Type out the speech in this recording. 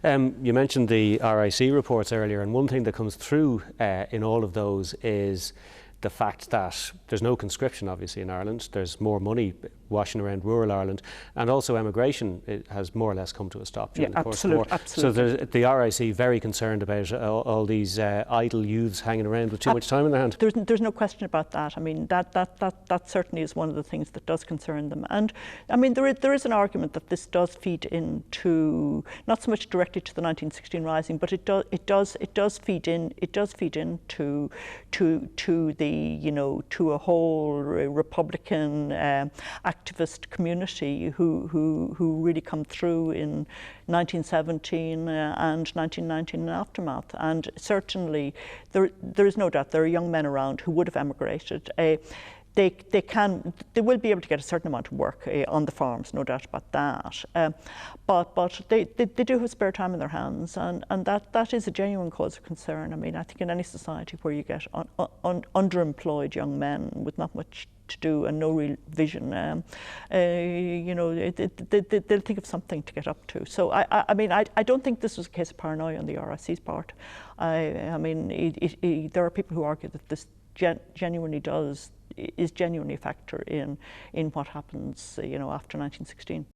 You mentioned the RIC reports earlier, and one thing that comes through in all of those is the fact that there's no conscription, obviously, in Ireland. There's more money washing around rural Ireland, and also emigration has more or less come to a stop during the course of the war. Absolutely. So the RIC very concerned about all these idle youths hanging around with too much time in their hand. There's no question about that. I mean, that certainly is one of the things that does concern them. And I mean, there is an argument that this does feed into, not so much directly to the 1916 Rising, but it does feed into the, you know, to a whole Republican activist community who really come through in 1917 and 1919 and aftermath. And certainly there is no doubt there are young men around who would have emigrated. They will be able to get a certain amount of work on the farms, no doubt about that. But they do have spare time in their hands, and that is a genuine cause of concern. I mean, I think in any society where you get underemployed young men with not much to do and no real vision, you know, they'll think of something to get up to. So I mean, I don't think this was a case of paranoia on the RIC's part. I mean, there are people who argue that this is genuinely a factor in what happens, you know, after 1916.